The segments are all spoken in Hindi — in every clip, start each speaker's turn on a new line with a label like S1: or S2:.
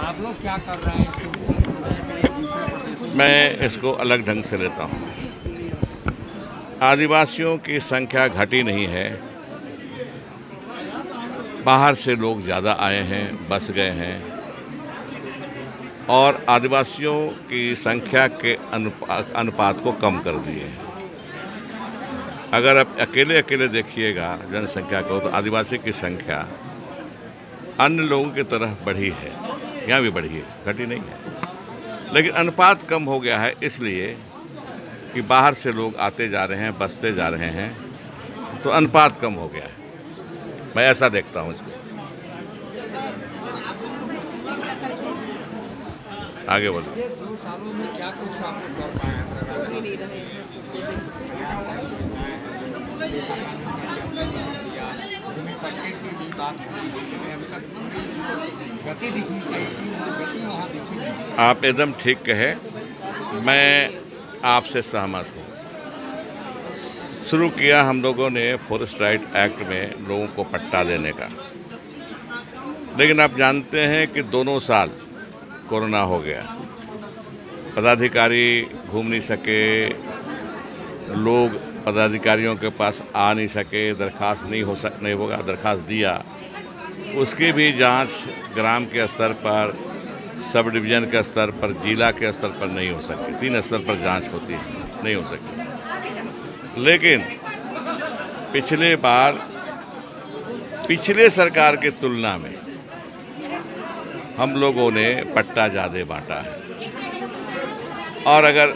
S1: आप लोग क्या कर रहे हैं इसको दूसरे प्रदेशों में?
S2: मैं इसको अलग ढंग से लेता हूँ। आदिवासियों की संख्या घटी नहीं है, बाहर से लोग ज़्यादा आए हैं, बस गए हैं और आदिवासियों की संख्या के अनुपात को कम कर दिए। अगर आप अकेले अकेले देखिएगा जनसंख्या को, तो आदिवासी की संख्या अन्य लोगों की तरह बढ़ी है, यहाँ भी बढ़ी है, घटी नहीं है। लेकिन अनुपात कम हो गया है इसलिए कि बाहर से लोग आते जा रहे हैं, बसते जा रहे हैं, तो अनुपात कम हो गया है। मैं ऐसा देखता हूँ इसको। आगे बोलो।
S1: ये 2 सालों में क्या कुछ आप कर पाए हैं सर? भूमि पट्टे की भी बात हुई, लेकिन अभी तक गति दिखनी चाहिए थी, वो गति वहाँ दिखी नहीं।
S2: आप एकदम ठीक कहे, मैं आपसे सहमत हूँ। शुरू किया हम लोगों ने फॉरेस्ट राइट एक्ट में लोगों को पट्टा देने का, लेकिन आप जानते हैं कि दोनों साल कोरोना हो गया, पदाधिकारी घूम नहीं सके, लोग पदाधिकारियों के पास आ नहीं सके, दरखास्त नहीं होगा, दरखास्त दिया, उसकी भी जांच ग्राम के स्तर पर, सब डिवीज़न के स्तर पर, जिला के स्तर पर नहीं हो सकती। 3 स्तर पर जांच होती है, नहीं हो सकती। लेकिन पिछले सरकार की तुलना में हम लोगों ने पट्टा ज़्यादा बांटा है और अगर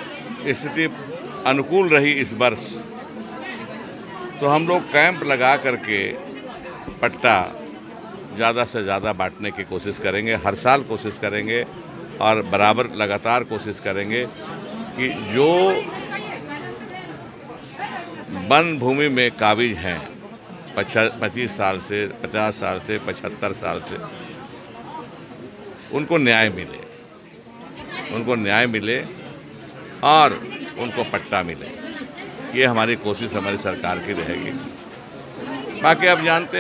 S2: स्थिति अनुकूल रही इस वर्ष तो हम लोग कैंप लगा करके पट्टा ज़्यादा से ज़्यादा बांटने की कोशिश करेंगे। हर साल कोशिश करेंगे और बराबर लगातार कोशिश करेंगे कि जो वन भूमि में काबिज हैं 25 साल से, 50 साल से, 75 साल से, उनको न्याय मिले और उनको पट्टा मिले। ये हमारी कोशिश, हमारी सरकार की रहेगी। बाकी आप जानते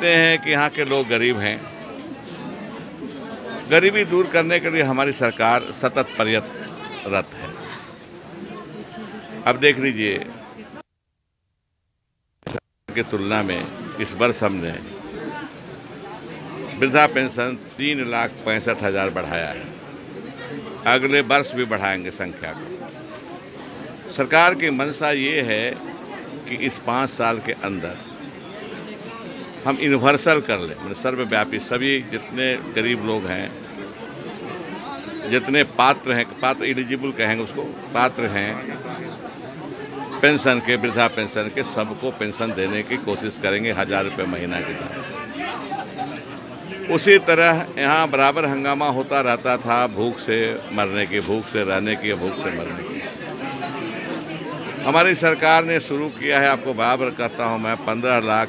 S2: हैं कि यहाँ के लोग गरीब हैं। गरीबी दूर करने के लिए हमारी सरकार सतत प्रयत्नरत है। अब देख लीजिए की तुलना में इस वर्ष हमने वृद्धा पेंशन 3,65,000 बढ़ाया है। अगले वर्ष भी बढ़ाएंगे संख्या को। सरकार की मंशा ये है कि इस 5 साल के अंदर हम यूनिवर्सल कर लें, मतलब सर्वव्यापी, सभी जितने गरीब लोग हैं, जितने पात्र एलिजिबल कहेंगे उसको, पात्र हैं पेंशन के, वृद्धा पेंशन के, सबको पेंशन देने की कोशिश करेंगे 1,000 रुपये महीना के तहत। उसी तरह यहाँ बराबर हंगामा होता रहता था, भूख से मरने की, भूख से रहने की या भूख से मरने की। हमारी सरकार ने शुरू किया है, आपको बराबर कहता हूँ मैं, 15 लाख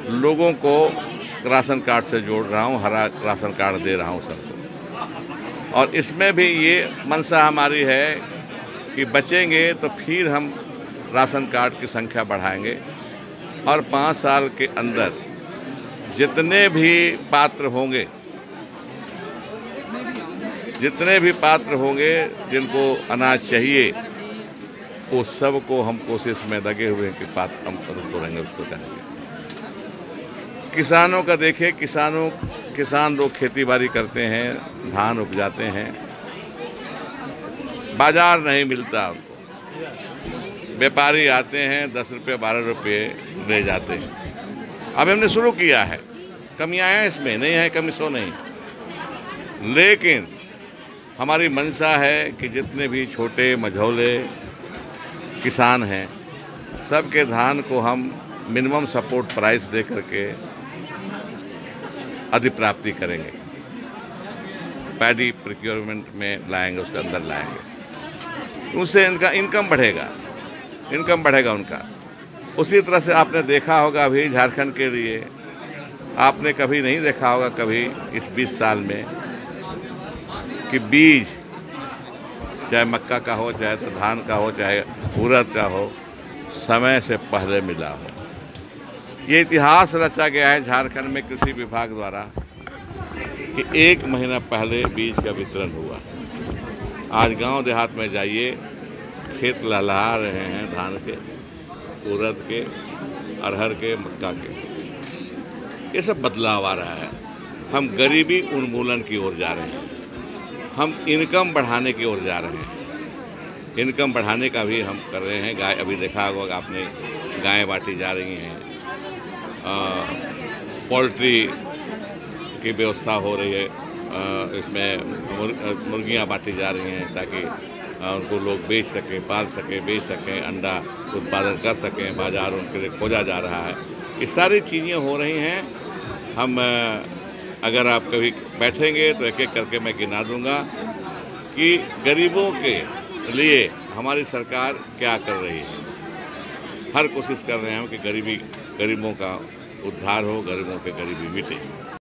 S2: लोगों को राशन कार्ड से जोड़ रहा हूँ, हरा राशन कार्ड दे रहा हूँ सबको। और इसमें भी ये मंशा हमारी है कि बचेंगे तो फिर हम राशन कार्ड की संख्या बढ़ाएंगे और 5 साल के अंदर जितने भी पात्र होंगे जिनको अनाज चाहिए, उस सब को हम कोशिश में लगे हुए हैं कि पात्र हम तोड़ेंगे, उसको करेंगे। किसानों का देखिए, किसान लोग खेती-बाड़ी करते हैं, धान उपजाते हैं, बाजार नहीं मिलता उनको, व्यापारी आते हैं 10 रुपये 12 रुपये ले जाते हैं। अब हमने शुरू किया है, कमियां हैं इसमें, नहीं है कमी सो नहीं, लेकिन हमारी मंशा है कि जितने भी छोटे मझौले किसान हैं, सबके धान को हम मिनिमम सपोर्ट प्राइस दे करके अधिप्राप्ति करेंगे, पैडी प्रोक्योरमेंट में लाएंगे, उसके अंदर लाएंगे, उससे इनका इनकम बढ़ेगा उनका। उसी तरह से आपने देखा होगा अभी झारखंड के लिए, आपने कभी नहीं देखा होगा कभी इस 20 साल में कि बीज चाहे मक्का का हो, चाहे तो धान का हो, चाहे उड़द का हो, समय से पहले मिला हो। ये इतिहास रचा गया है झारखंड में कृषि विभाग द्वारा कि 1 महीना पहले बीज का वितरण हुआ। आज गांव देहात में जाइए, खेत लहलहा रहे हैं धान के, उड़द के, अरहर के, मक्का के। ये सब बदलाव आ रहा है। हम गरीबी उन्मूलन की ओर जा रहे हैं, हम इनकम बढ़ाने की ओर जा रहे हैं। इनकम बढ़ाने का भी हम कर रहे हैं। गाय, अभी देखा होगा आपने, गायें बांटी जा रही हैं, पोल्ट्री की व्यवस्था हो रही है, इसमें मुर्गियां बांटी जा रही हैं ताकि उनको लोग बेच सकें, पाल सकें, बेच सकें, अंडा उत्पादन कर सकें, बाजार उनके लिए खोजा जा रहा है। ये सारी चीज़ें हो रही हैं। हम अगर आप कभी बैठेंगे तो एक एक करके मैं गिना दूंगा कि गरीबों के लिए हमारी सरकार क्या कर रही है। हर कोशिश कर रहे हैं हम कि गरीबों का उद्धार हो, गरीबों के गरीबी मिटे।